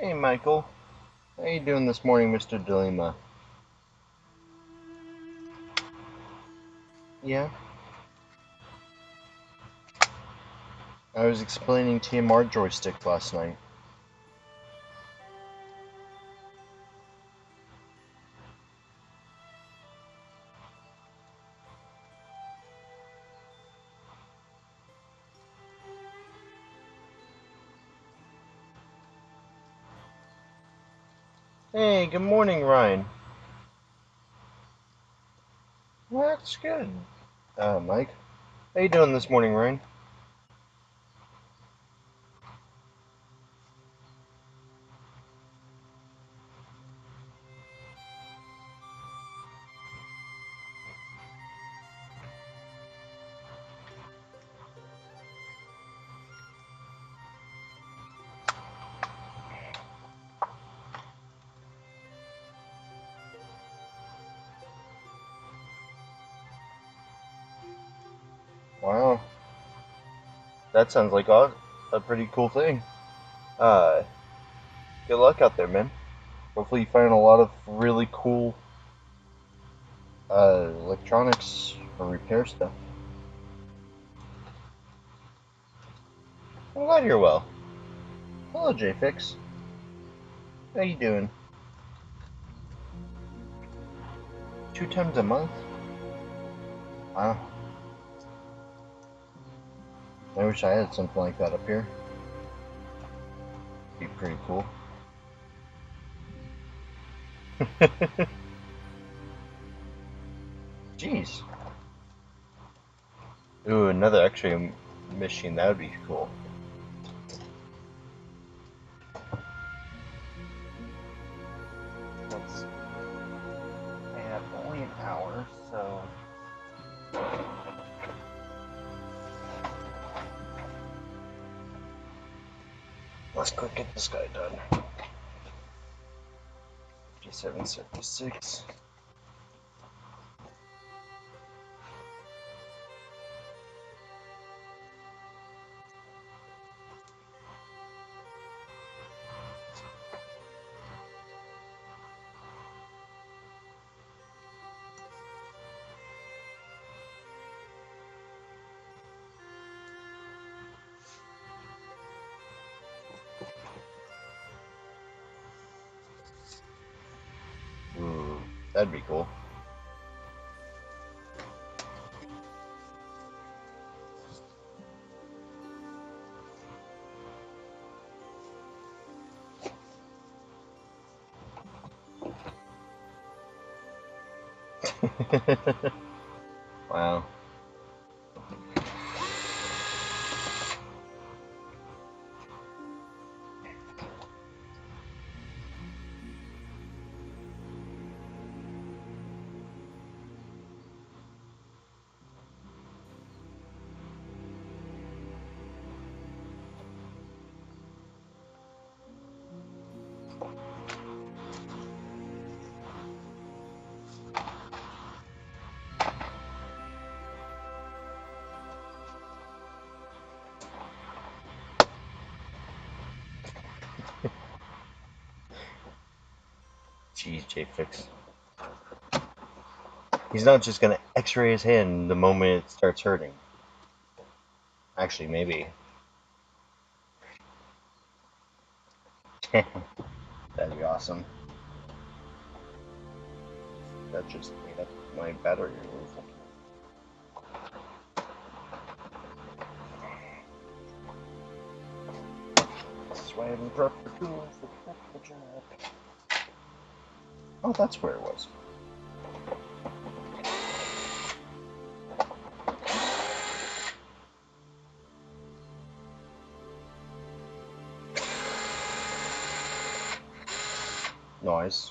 Hey, Michael. How you doing this morning, Mr. Delima? Yeah? I was explaining TMR joystick last night. Hey, good morning, Ryan. Well, that's good. Mike. How you doing this morning, Ryan? Wow. That sounds like a pretty cool thing. Uh, Good luck out there, man. Hopefully you find a lot of really cool, electronics or repair stuff. I'm glad you're well. Hello, JFix. How you doing? 2 times a month? Wow. I wish I had something like that up here. Be pretty cool. Jeez. Ooh, another X-ray machine. That would be cool. Let's. I have only an hour, so. Let's quick get this guy done. 5776. Ooh, that'd be cool. Wow. Jeez, JFix. He's not just gonna X-ray his hand the moment it starts hurting. Actually, maybe. That'd be awesome. That just ate up my battery removal. This is why I haven't prepped the tools to prep the job. Oh, that's where it was. Nice.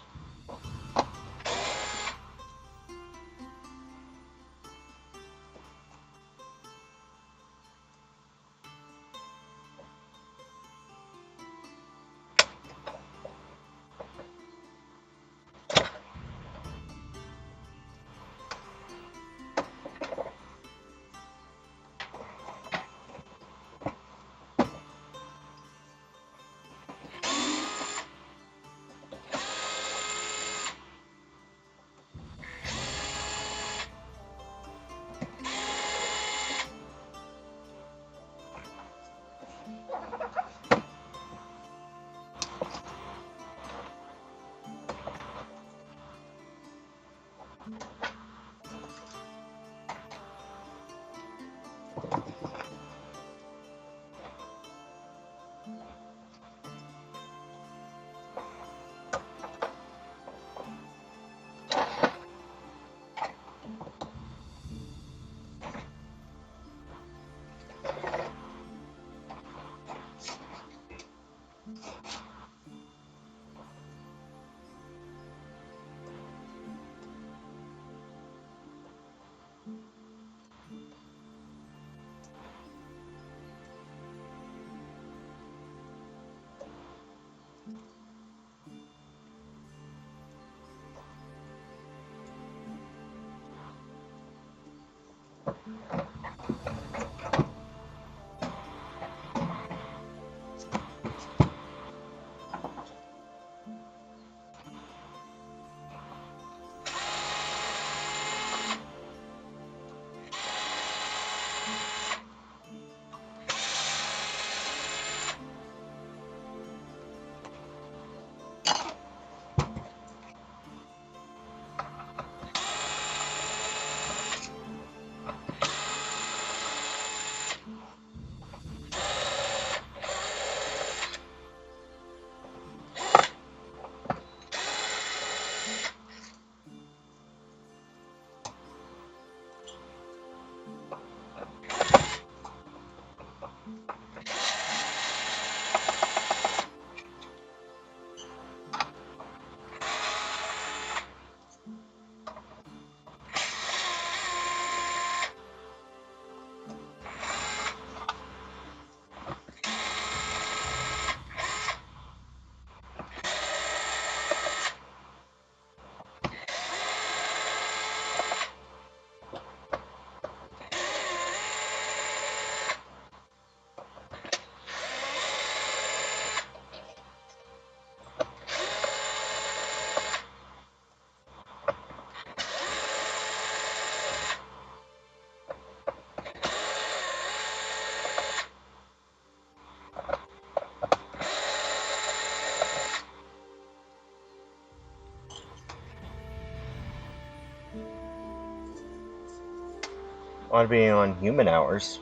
Want to be on human hours?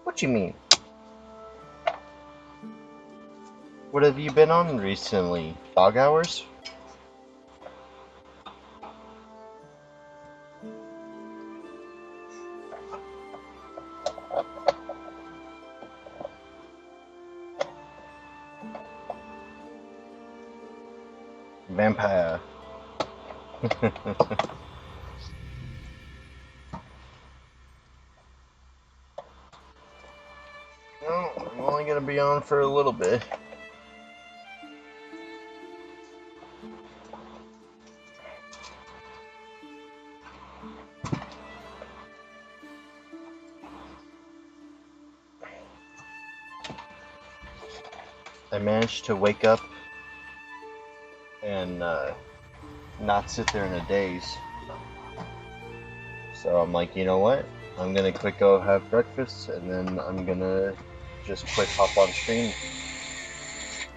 What you mean? What have you been on recently? Dog hours? Vampire. No, I'm only gonna be on for a little bit. I managed to wake up and not sit there in a daze. So I'm like, you know what? I'm gonna quick go have breakfast and then I'm gonna just quick hop on stream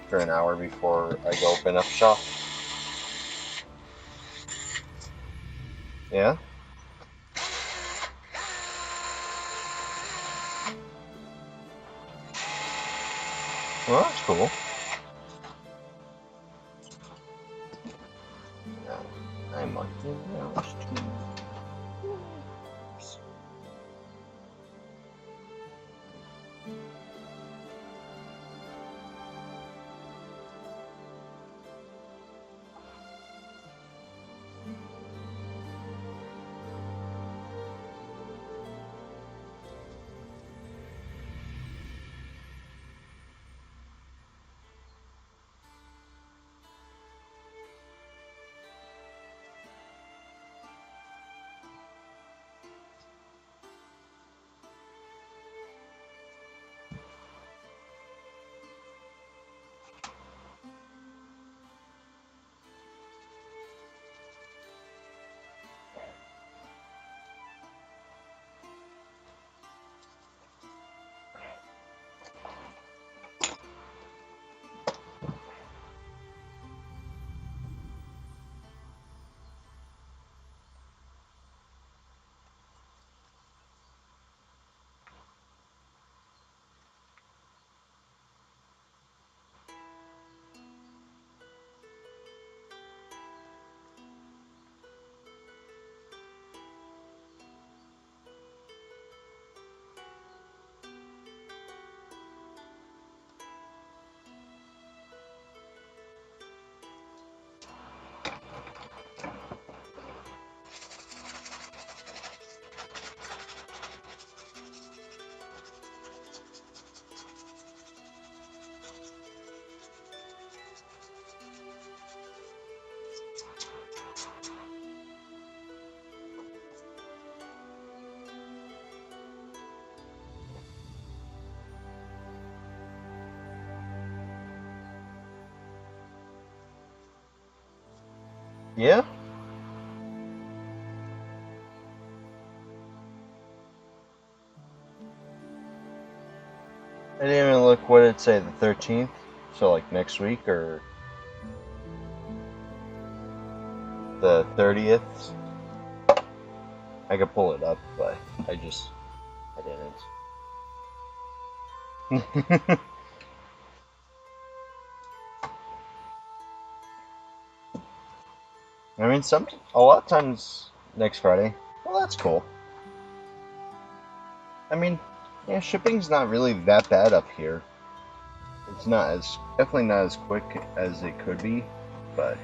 for an hour before I go open up shop. Yeah? Well, that's cool. I'm on hours too. Yeah? I didn't even look, what did it say, the 13th? So like next week, or the 30th? I could pull it up, but I didn't. I mean, a lot of times next Friday. Well, that's cool. I mean, yeah, shipping's not really that bad up here. It's definitely not as quick as it could be, but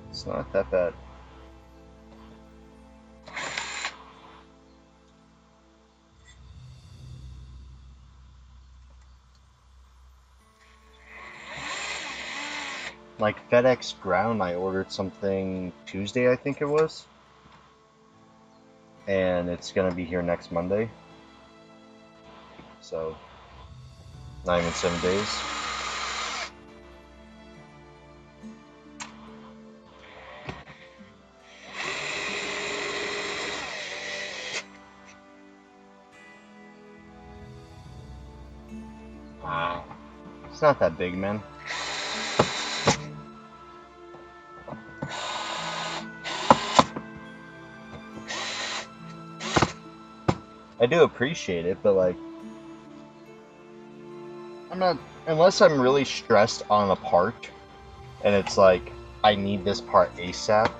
it's not that bad. Like FedEx Ground, I ordered something Tuesday, I think it was, and it's gonna be here next Monday. So, not even 7 days. Wow. It's not that big, man. I do appreciate it, but like, unless I'm really stressed on a part, and it's like, I need this part ASAP,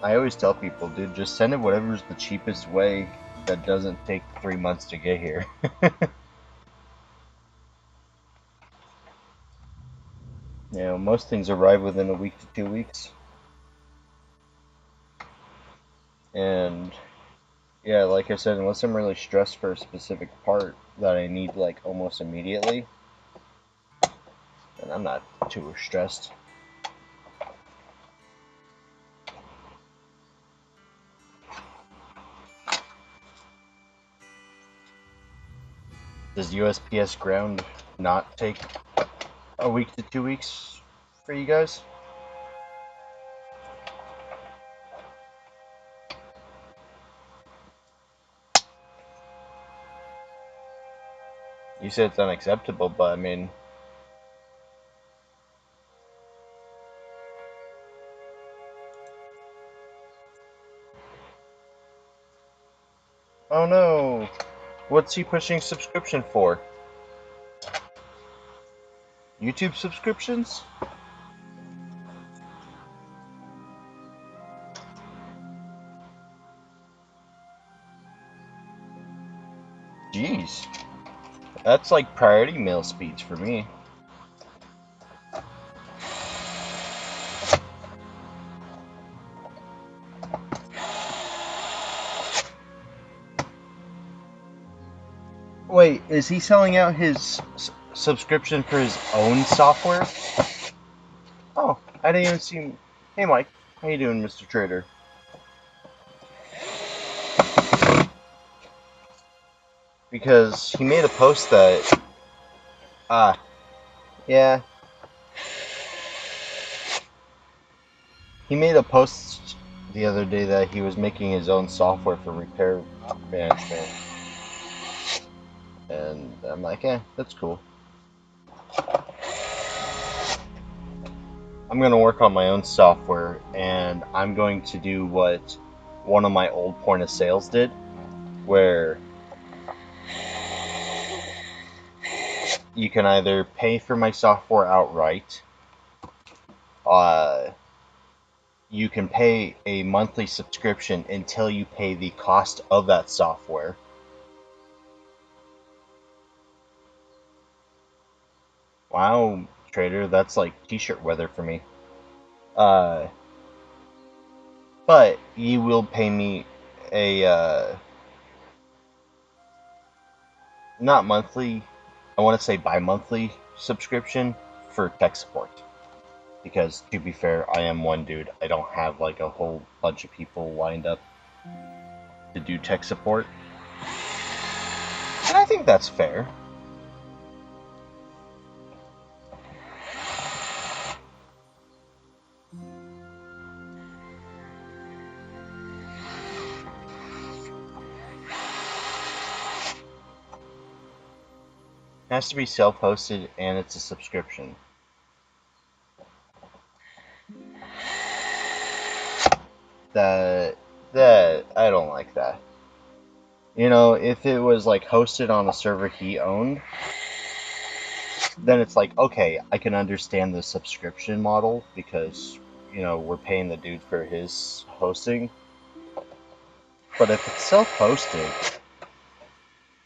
I always tell people, dude, just send it whatever's the cheapest way that doesn't take 3 months to get here. You know, most things arrive within a week to 2 weeks. And yeah, like I said, unless I'm really stressed for a specific part that I need like almost immediately, then I'm not too stressed. Does USPS Ground not take a week to 2 weeks for you guys? You said it's unacceptable, but I mean, oh no, what's he pushing subscription for? YouTube subscriptions? Jeez, that's like priority mail speeds for me. Wait, is he selling out his subscription for his own software? Oh, I didn't even see him. Hey Mike, how you doing, Mr. Trader? Because he made a post that, yeah, he made a post the other day that he was making his own software for repair management. And I'm like, that's cool. I'm going to work on my own software, and I'm going to do what one of my old point of sales did, where you can either pay for my software outright, you can pay a monthly subscription until you pay the cost of that software. Wow, Trader, that's like t-shirt weather for me. But you will pay me a, not monthly, I want to say bi-monthly subscription for tech support. Because, to be fair, I am one dude. I don't have like a whole bunch of people lined up to do tech support. And I think that's fair. It has to be self-hosted and it's a subscription. That I don't like that. You know, if it was like hosted on a server he owned, then it's like, okay, I can understand the subscription model because, you know, we're paying the dude for his hosting. But if it's self-hosted,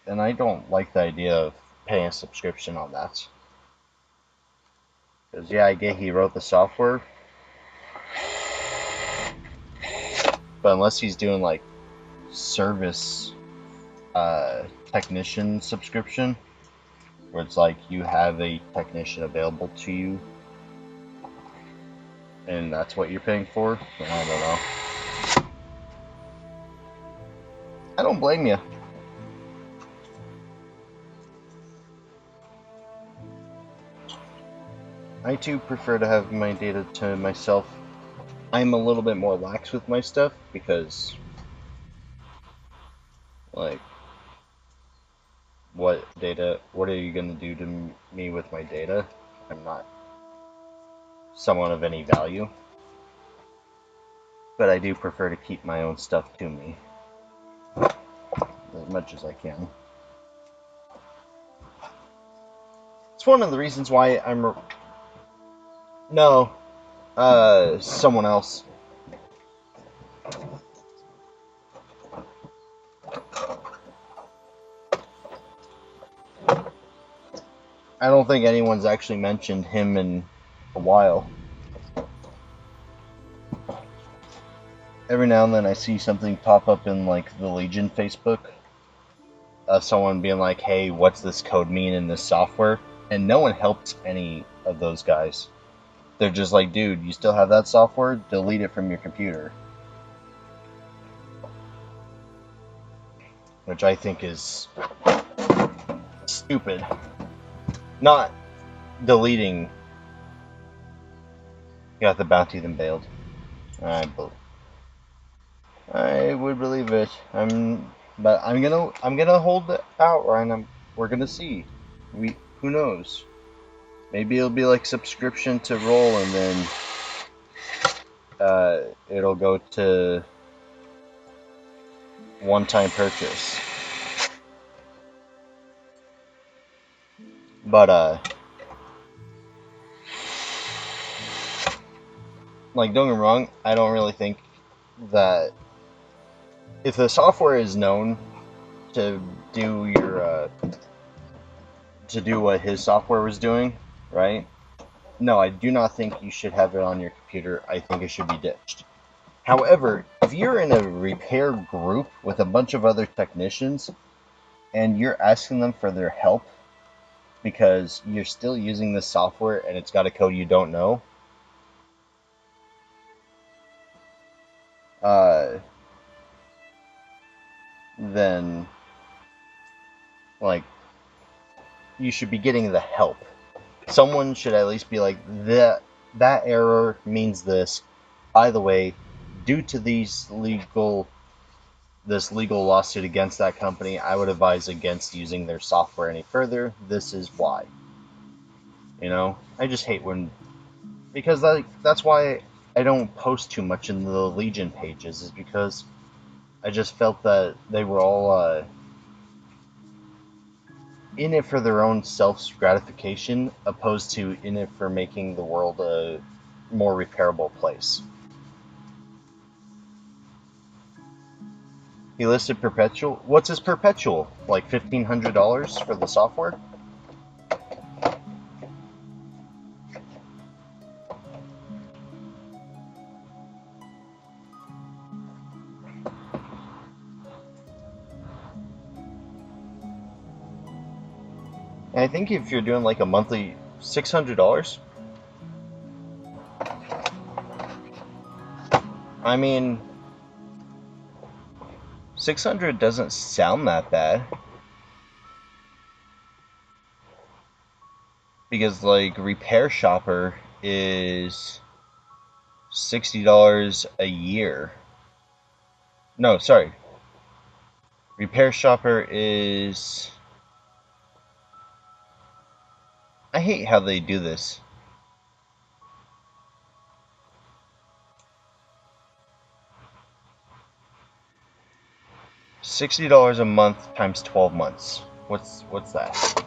then I don't like the idea of paying a subscription on that. Because, yeah, I get he wrote the software, but unless he's doing like service technician subscription, where it's like you have a technician available to you and that's what you're paying for, then I don't know. I don't blame you. I too prefer to have my data to myself. I'm a little bit more lax with my stuff because, like, what are you going to do to me with my data? I'm not someone of any value. But I do prefer to keep my own stuff to me as much as I can. It's one of the reasons why I'm... No, someone else. I don't think anyone's actually mentioned him in a while. Every now and then I see something pop up in like the Legion Facebook of someone being like, hey, what's this code mean in this software? And no one helps any of those guys. They're just like, dude, you still have that software? Delete it from your computer. Which I think is stupid. Not deleting. Got the bounty, then bailed. I would believe it. But I'm gonna hold it out, Ryan. We're gonna see. Who knows? Maybe it'll be like subscription to roll, and then it'll go to one-time purchase. But like, don't get me wrong. I don't really think that if the software is known to do your to do what his software was doing, right? No, I do not think you should have it on your computer. I think it should be ditched. However, if you're in a repair group with a bunch of other technicians and you're asking them for their help because you're still using this software and it's got a code you don't know, then like you should be getting the help. Someone should at least be like, that error means this. By the way, due to this legal lawsuit against that company, I would advise against using their software any further. This is why. You know, I just hate when, because that's why I don't post too much in the Legion pages, is because I just felt that they were all in it for their own self-gratification, opposed to in it for making the world a more repairable place. He listed perpetual. What's his perpetual? Like $1,500 for the software? And I think if you're doing like a monthly $600, I mean, 600 doesn't sound that bad. Because like Repair Shopper is $60 a year. No, sorry. Repair Shopper is I hate how they do this. $60 a month times 12 months. What's that?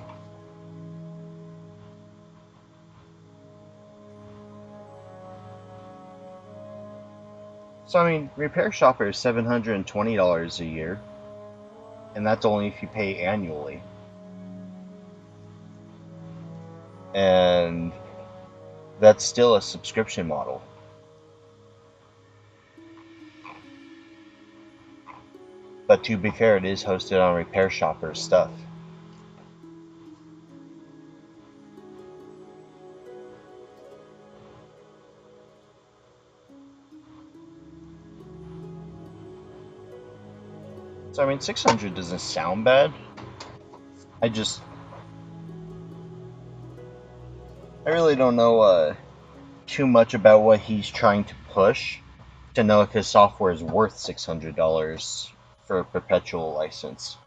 So I mean, Repair Shopper is $720 a year, and that's only if you pay annually. And that's still a subscription model. But to be fair, it is hosted on Repair Shopper's stuff. So I mean, 600 doesn't sound bad. I really don't know too much about what he's trying to push to know if his software is worth $600 for a perpetual license.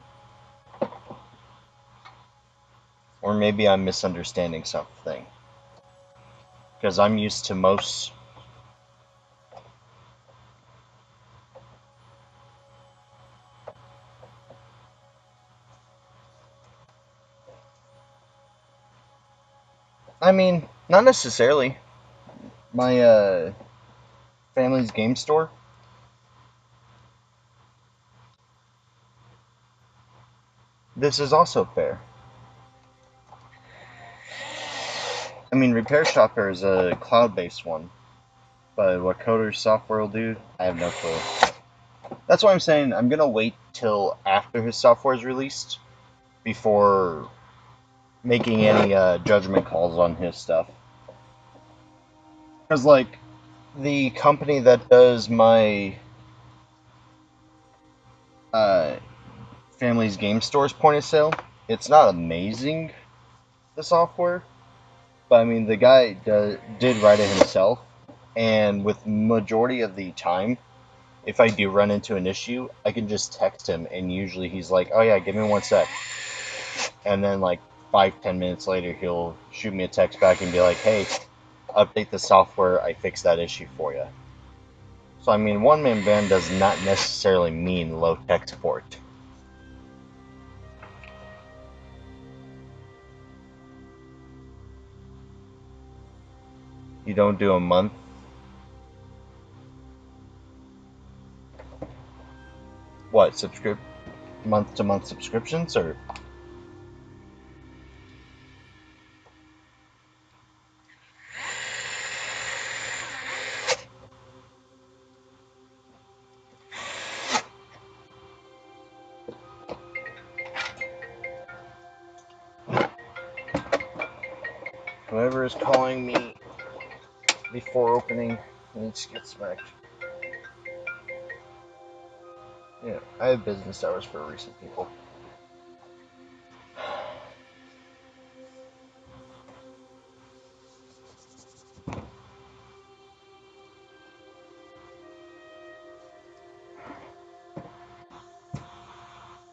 Or maybe I'm misunderstanding something. Because I'm used to most... I mean, not necessarily. My family's game store. This is also fair. I mean, Repair Shopper is a cloud-based one. But what Coder's software will do, I have no clue. That's why I'm saying I'm gonna wait till after his software is released before making any judgment calls on his stuff. Because, like, the company that does my family's game store's point of sale, it's not amazing, the software, but I mean, the guy did write it himself, and with majority of the time, if I do run into an issue, I can just text him, and usually he's like, oh yeah, give me 1 sec. And then like 5-10 minutes later, he'll shoot me a text back and be like, hey, update the software, I fixed that issue for you. So I mean, one-man band does not necessarily mean low tech support. You don't do a month? What, month-to-month subscriptions, or? Whoever is calling me before opening needs to get smacked. Yeah, I have business hours for recent people.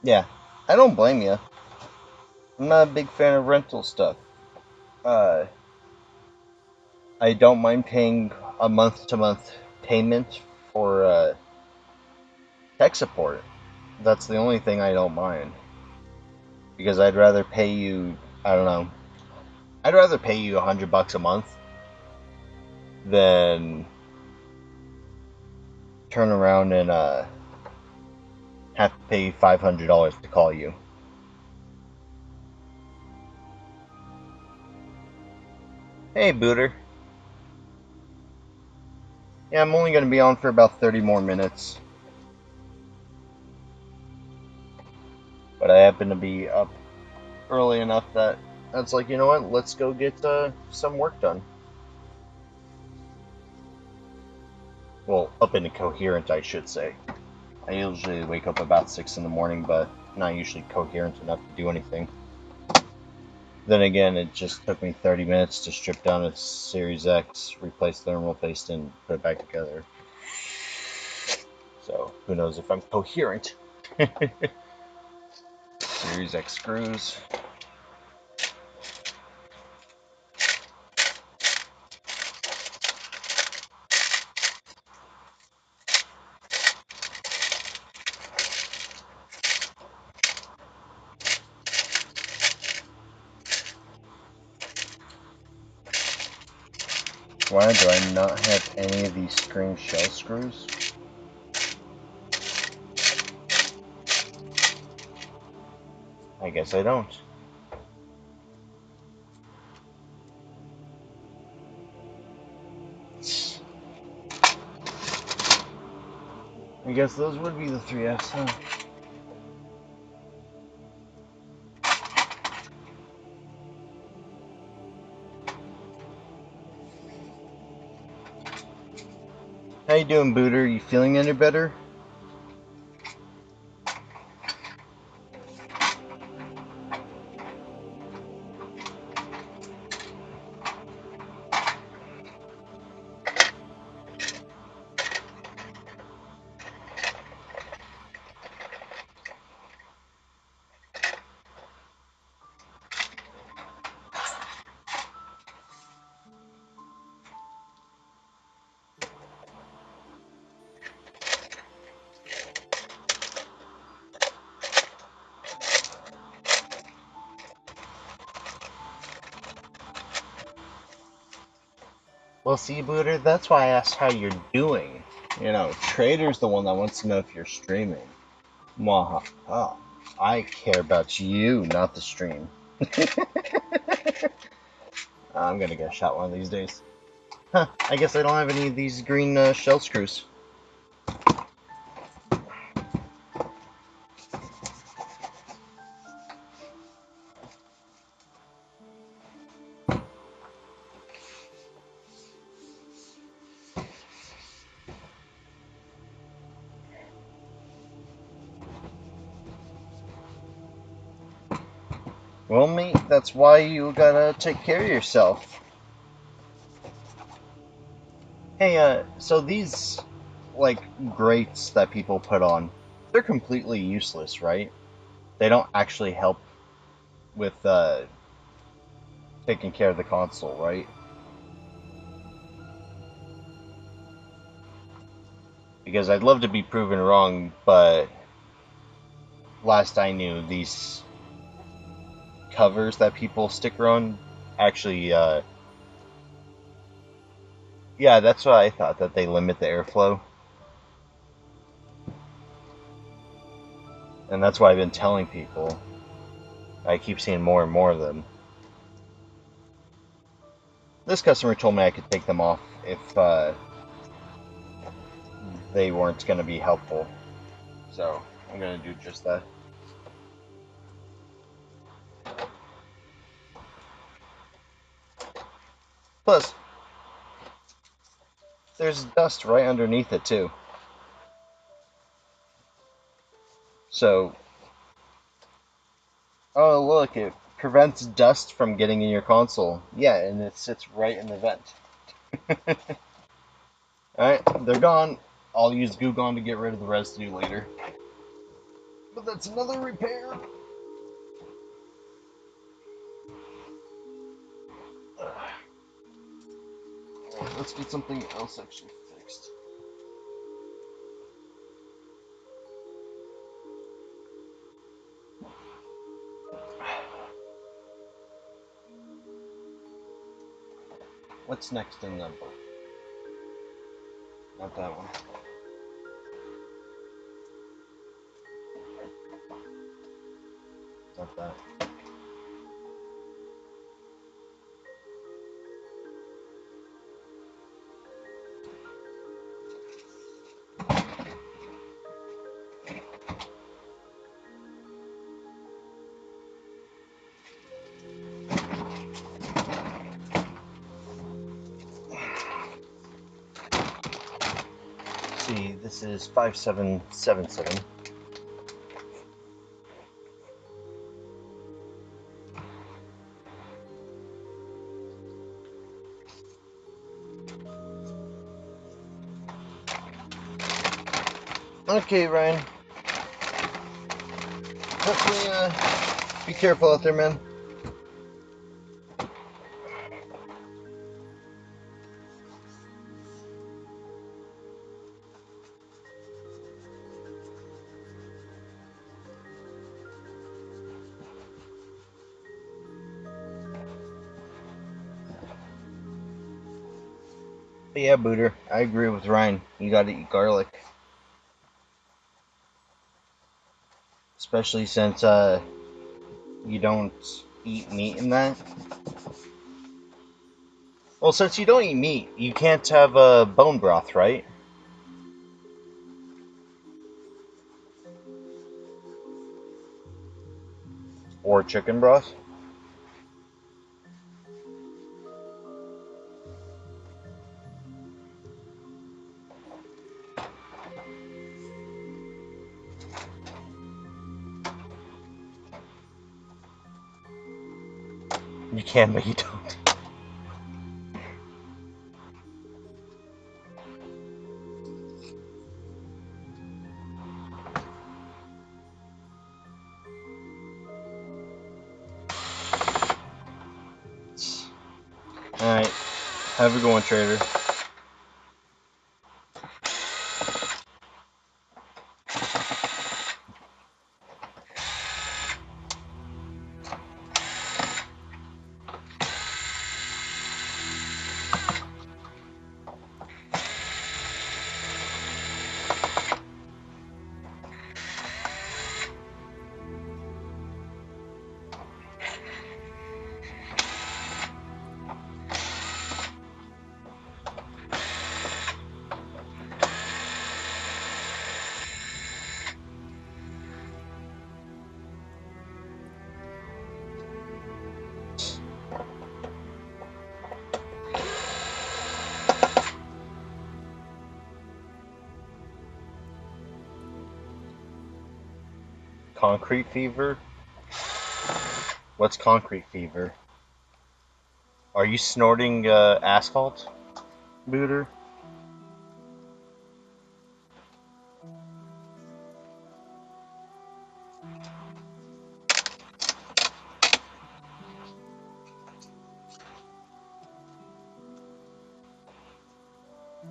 Yeah, I don't blame you. I'm not a big fan of rental stuff. I don't mind paying a month-to-month payment for tech support. That's the only thing I don't mind. Because I'd rather pay you, I don't know, I'd rather pay you $100 a month than turn around and have to pay $500 to call you. Hey, Booter. Yeah, I'm only going to be on for about 30 more minutes. But I happen to be up early enough that that's like, you know what, let's go get some work done. Well, up and coherent, I should say. I usually wake up about 6 in the morning, but not usually coherent enough to do anything. Then again, it just took me 30 minutes to strip down a Series X, replace the thermal paste, and put it back together. So, who knows if I'm coherent. Series X screws. Why do I not have any of these screen shell screws? I guess I don't. I guess those would be the 3Fs, huh? How you doing, Booter? You feeling any better? Well, see, Booter, that's why I asked how you're doing. You know, Trader's the one that wants to know if you're streaming. Mwaha. Oh, I care about you, not the stream. I'm gonna get shot one of these days. Huh, I guess I don't have any of these green shell screws. Well, mate, that's why you gotta take care of yourself. Hey, so these, like, grates that people put on, they're completely useless, right? They don't actually help with, taking care of the console, right? Because I'd love to be proven wrong, but last I knew, these covers that people stick on actually, yeah, that's what I thought, that they limit the airflow. And that's why I've been telling people. I keep seeing more and more of them. This customer told me I could take them off if they weren't going to be helpful. So I'm going to do just that. Plus, there's dust right underneath it too. So, oh look, it prevents dust from getting in your console. Yeah, and it sits right in the vent. Alright, they're gone. I'll use Goo Gone to get rid of the residue later. But that's another repair. Alright, let's get something else actually fixed. What's next in number? Not that one. Not that. See, this is 5777. Okay, Ryan. Hopefully, be careful out there, man. But yeah, Booter, I agree with Ryan. You gotta eat garlic. Especially since you don't eat meat in that. Well, since you don't eat meat, you can't have bone broth, right? Or chicken broth. You can, but you don't. Alright. Have a good one, Trader. Concrete fever? What's concrete fever? Are you snorting asphalt, Booter?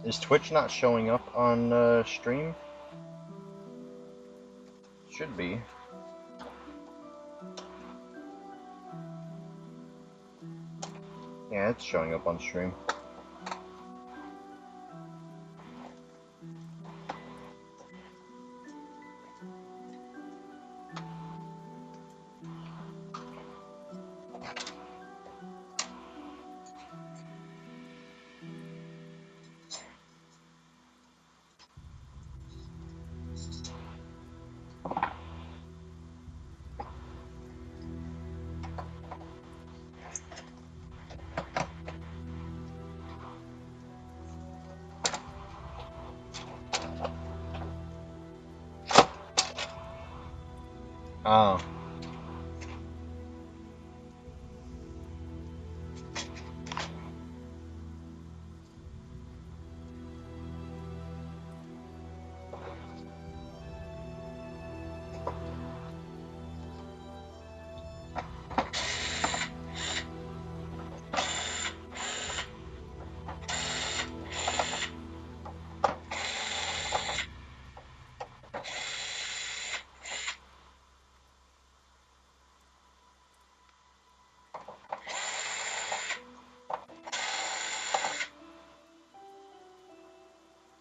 Is Twitch not showing up on stream? Should be. Yeah, it's showing up on stream. Oh.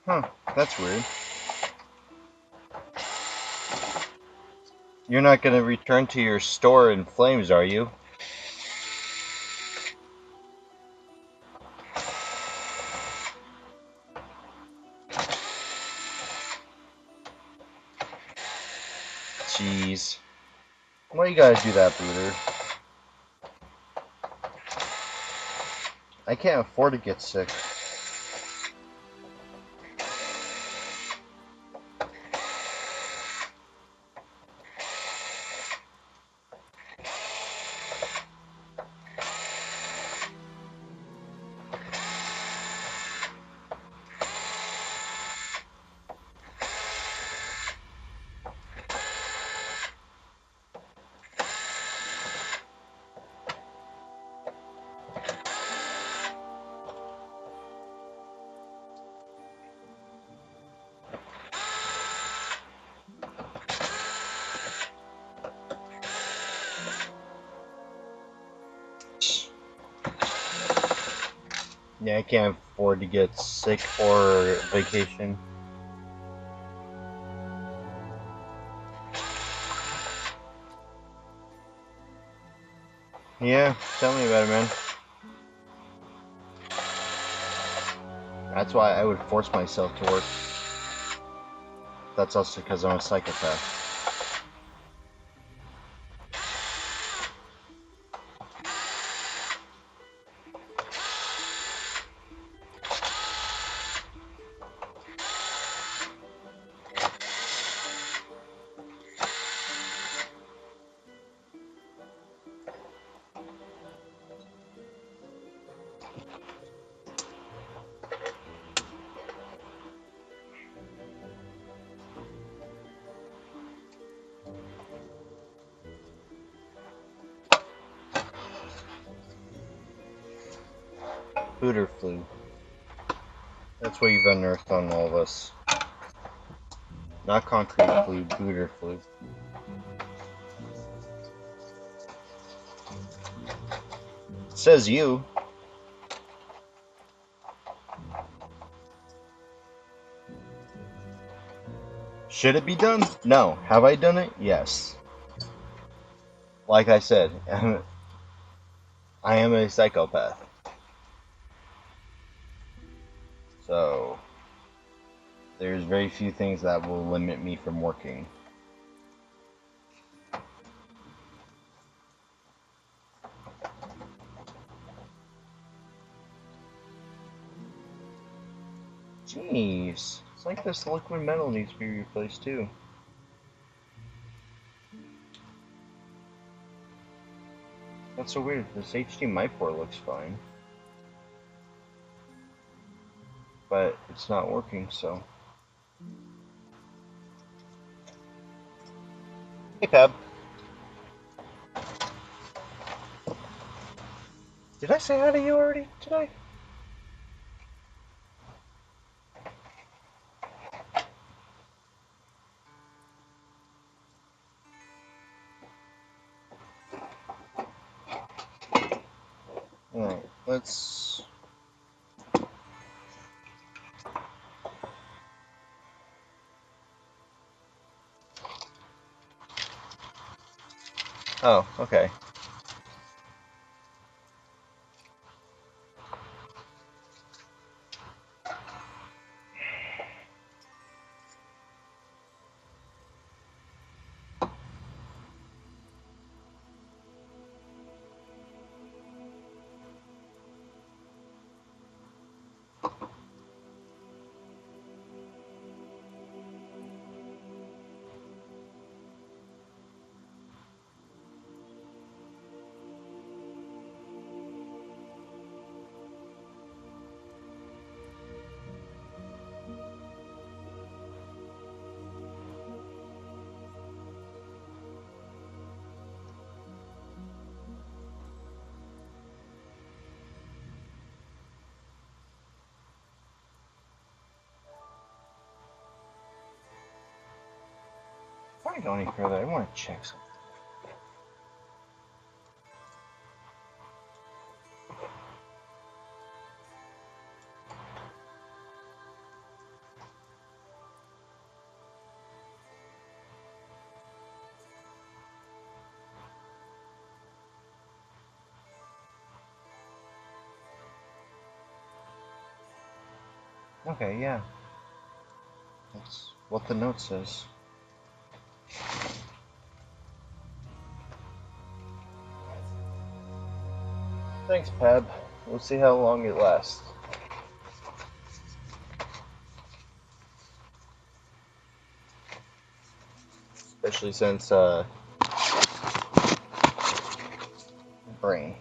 Huh, that's weird. You're not gonna return to your store in flames, are you? Jeez. Why you gotta do that, Booter? I can't afford to get sick. Yeah, I can't afford to get sick or vacation. Yeah, tell me about it, man. That's why I would force myself to work. That's also because I'm a psychopath. Booter flu. That's what you've unearthed on all of us. Not concrete flu, booter flu. Says you. Should it be done? No. Have I done it? Yes. Like I said, I am a psychopath. So, there's very few things that will limit me from working. Jeez. It's like this liquid metal needs to be replaced too. That's so weird. This HDMI port looks fine. But it's not working, so. Hey, Pab. Did I say hi to you already today? Alright, let's... Oh, okay. Before I go any further, I want to check something. Okay, yeah. That's what the note says. Thanks, Pab. We'll see how long it lasts. Especially since, brain.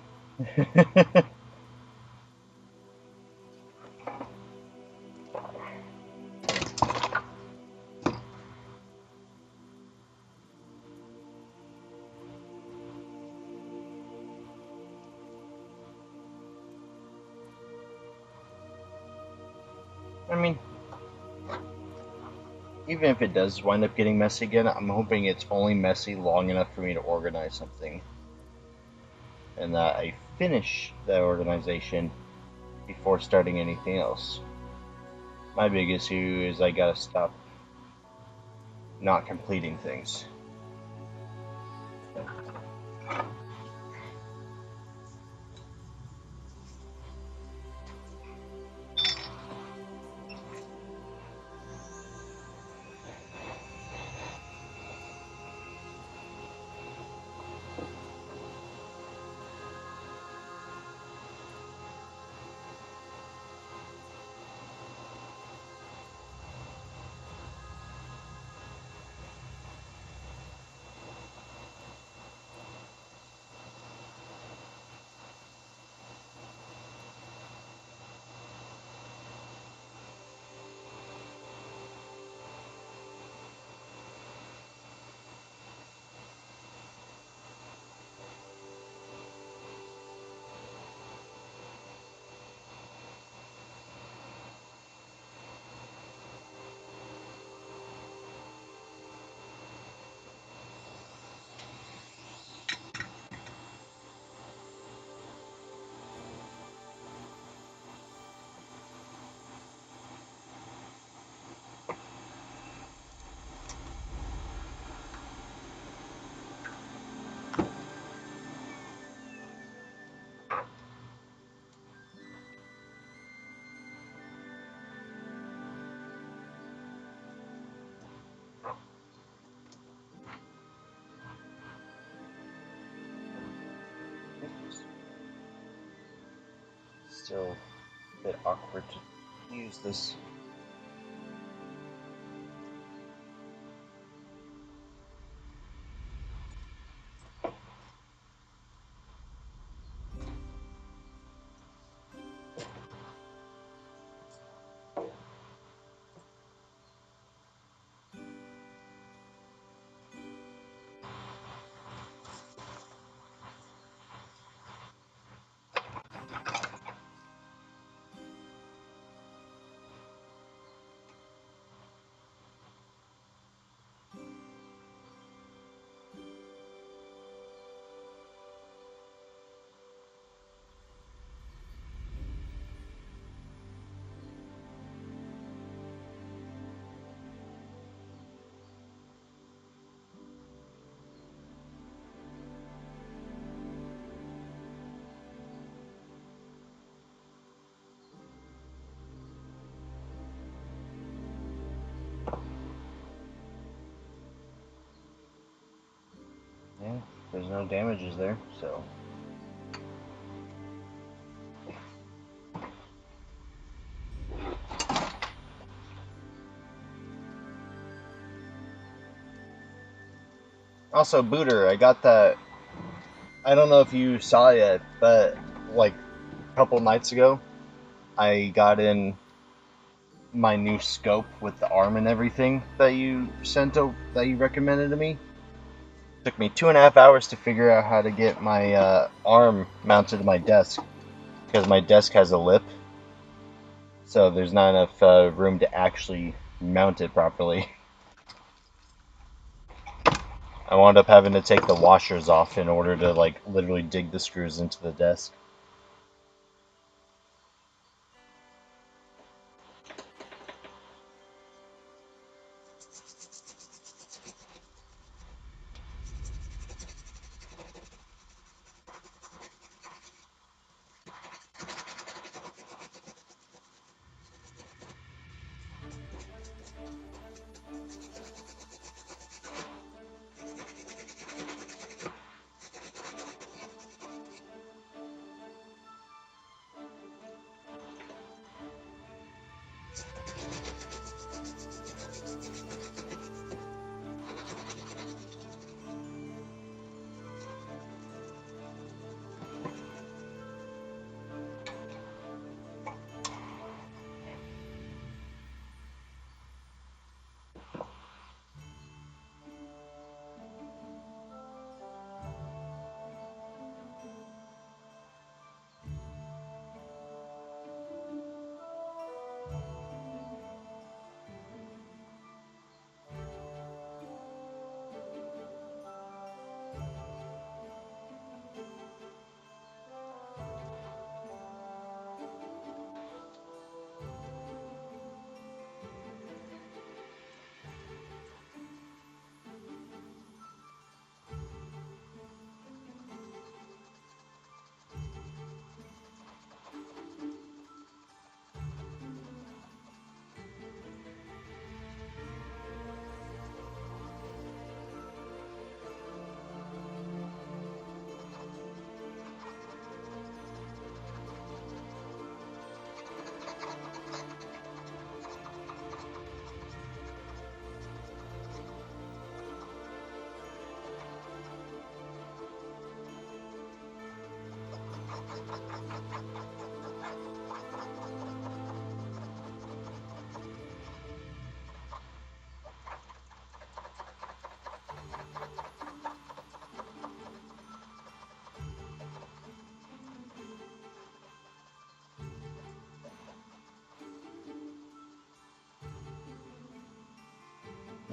I mean, even if it does wind up getting messy again, I'm hoping it's only messy long enough for me to organize something. And that I finish that organization before starting anything else. My big issue is I gotta stop not completing things. Still a bit awkward to use this. Yeah, there's no damages there, so. Also, Booter, I got that. I don't know if you saw it, but like a couple nights ago, I got in my new scope with the arm and everything that you that you recommended to me. It took me 2.5 hours to figure out how to get my arm mounted to my desk because my desk has a lip, so there's not enough room to actually mount it properly. I wound up having to take the washers off in order to like literally dig the screws into the desk.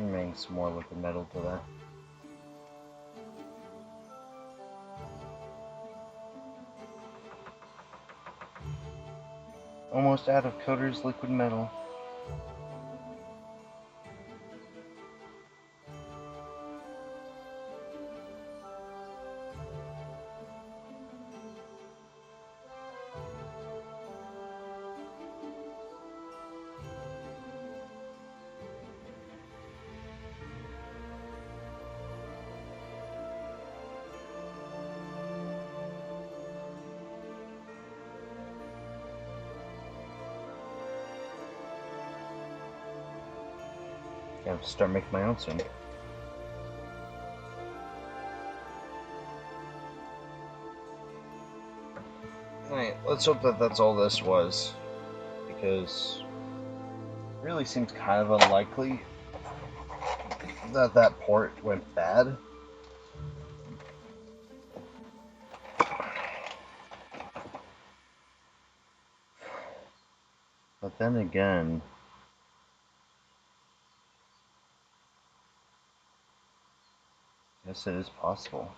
Bring some more liquid metal to that. Almost out of Coder's liquid metal. I have to start making my own soon. Alright, let's hope that that's all this was, because it really seems kind of unlikely that that port went bad. But then again, I guess it is possible.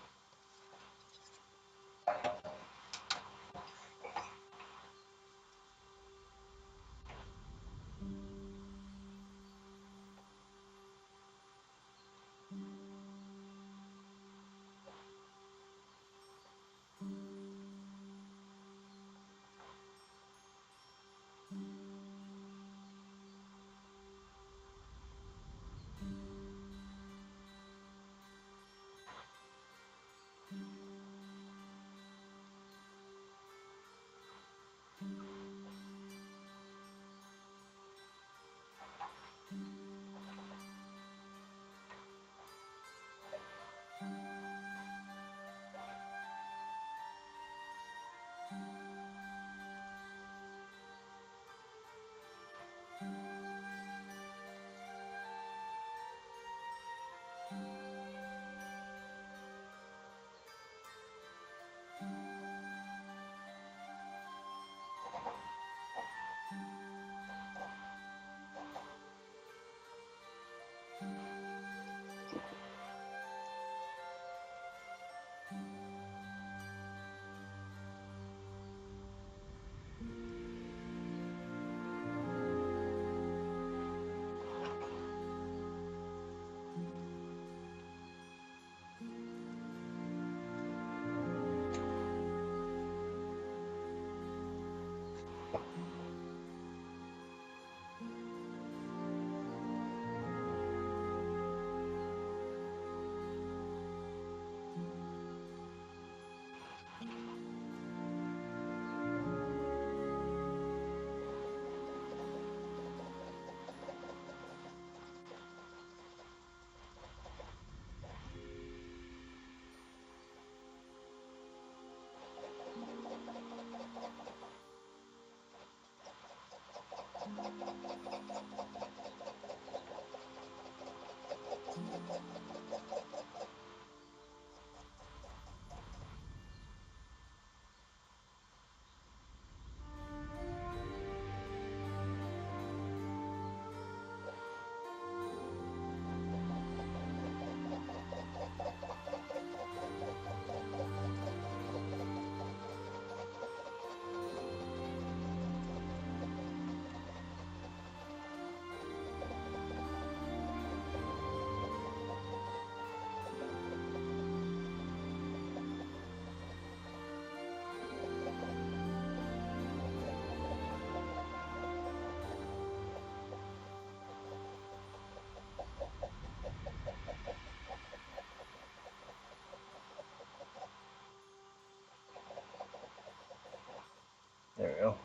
There we go.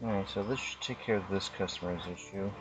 Alright, so this should take care of this customer's issue.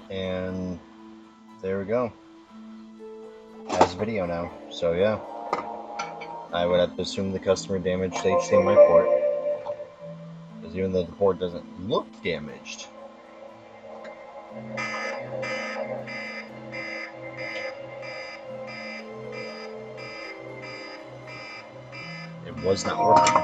And there we go. Has video now. So yeah, I would have to assume the customer damaged HDMI port, because even though the port doesn't look damaged, it was not working.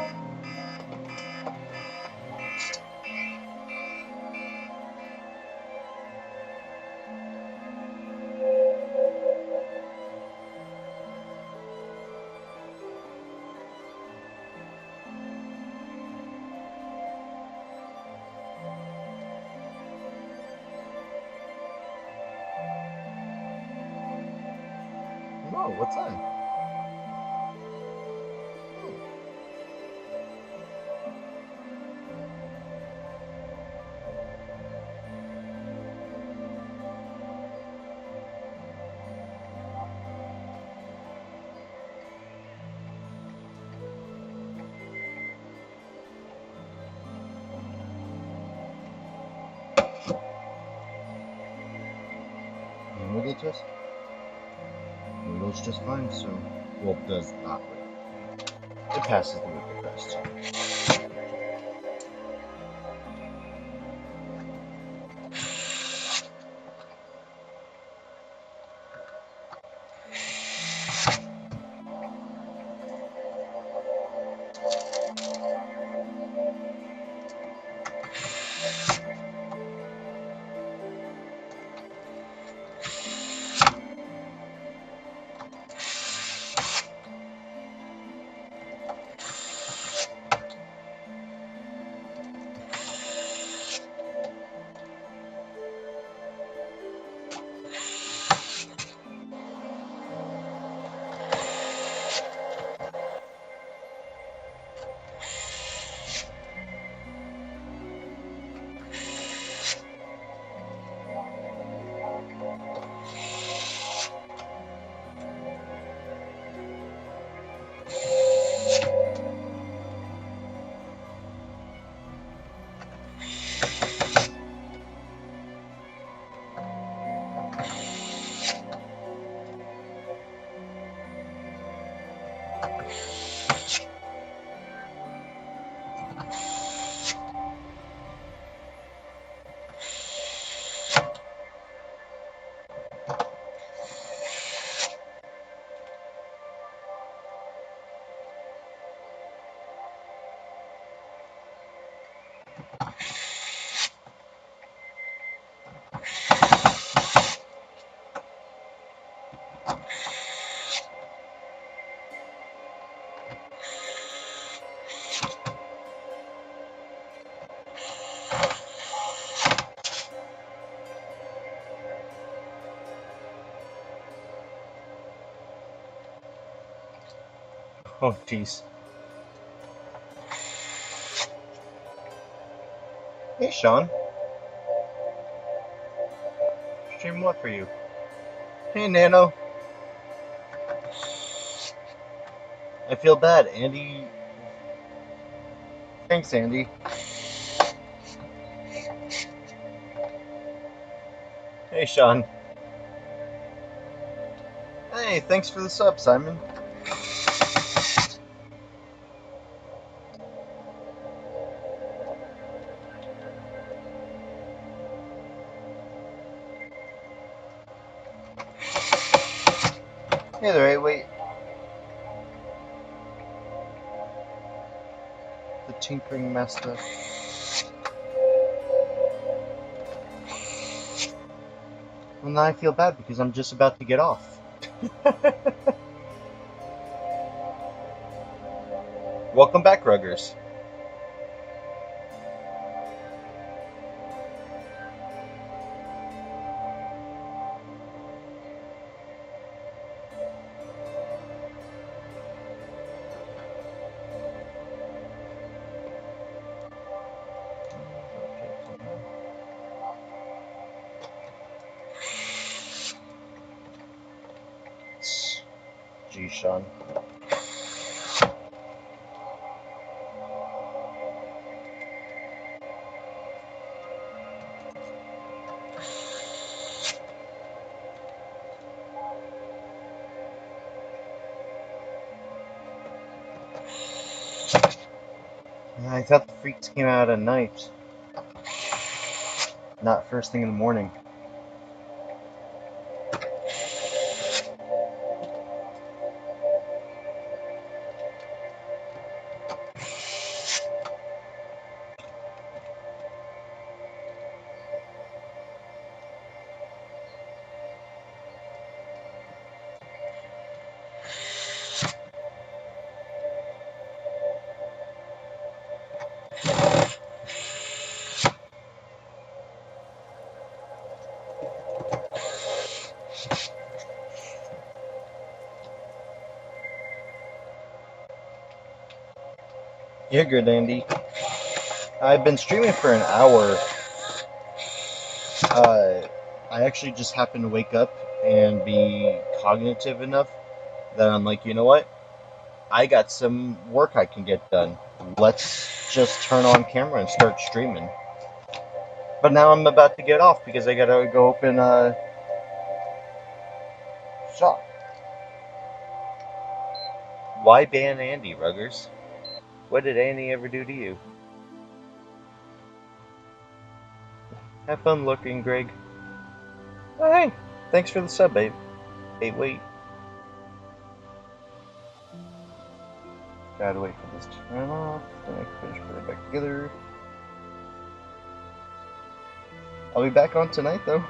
Oh, what's that? And what it just? It goes just fine, so... Well, it does not work. It passes the wicked test. Oh, jeez. Hey, Sean. what for you? Hey, Nano. I feel bad. Andy. Thanks, Andy. Hey, Sean. Hey, thanks for the sub, Simon. Hey there, wait. The Tinkering Master. Well, now I feel bad because I'm just about to get off. Welcome back, Ruggers. Gee, Sean. I thought the freaks came out at night, not first thing in the morning. You're good, Andy. I've been streaming for an hour. I actually just happened to wake up and be cognitive enough that I'm like, you know what? I got some work I can get done. Let's just turn on camera and start streaming. But now I'm about to get off because I gotta go open a shop. Why ban Andy, Ruggers? What did Andy ever do to you? Have fun looking, Greg. Oh, hey, thanks for the sub, babe. Hey, wait. Gotta wait for this to turn off. Then I can finish putting it back together. I'll be back on tonight, though.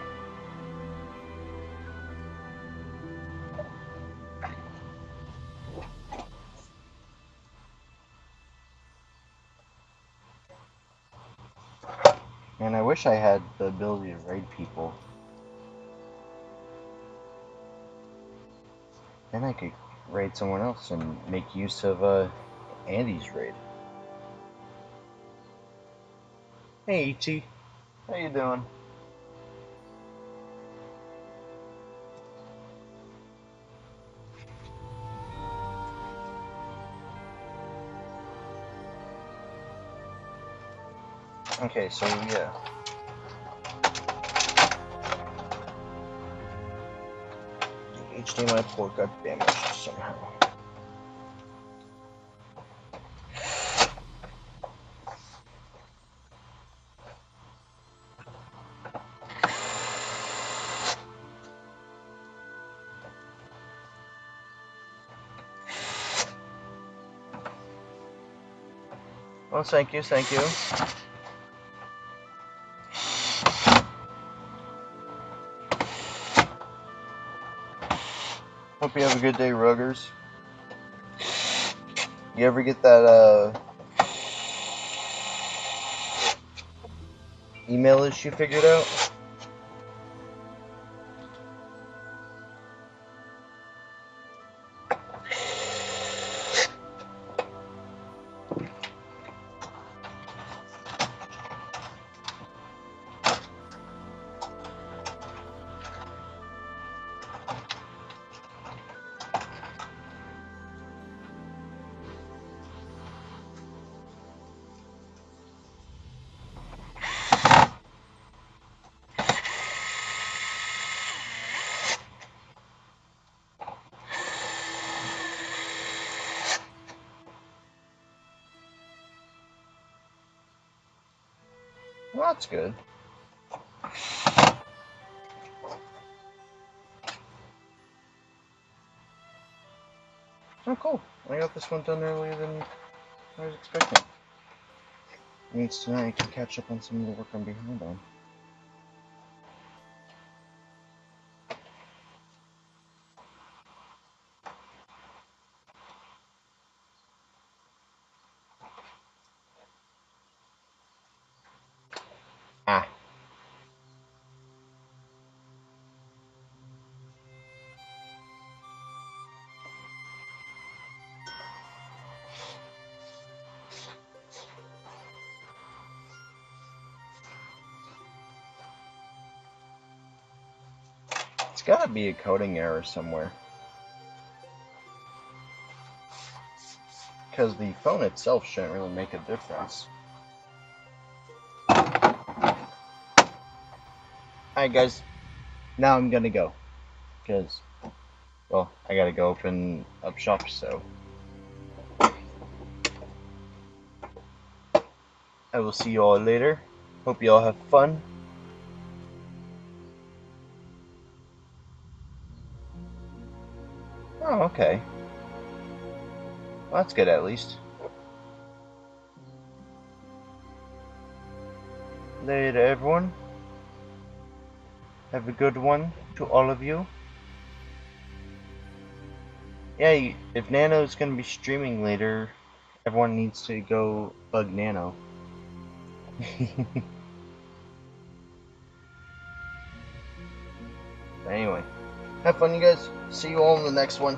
Man, I wish I had the ability to raid people. Then I could raid someone else and make use of Andy's raid. Hey, E.T. How you doing? Okay, so yeah. The HDMI port got damaged somehow. Well, thank you, thank you. Hope you have a good day, Ruggers. You ever get that email issue figured out? Well, that's good. Oh, cool. I got this one done earlier than I was expecting. Means tonight I can catch up on some of the work I'm behind on. Ah. It's gotta be a coding error somewhere. Because the phone itself shouldn't really make a difference. Alright guys, now I'm gonna go. Because, well, I gotta go open up shop, so. I will see you all later. Hope you all have fun. Oh, okay. Well, that's good at least. Later, everyone. Have a good one to all of you. Yeah, if Nano's gonna be streaming later, everyone needs to go bug Nano. Anyway, have fun, you guys. See you all in the next one.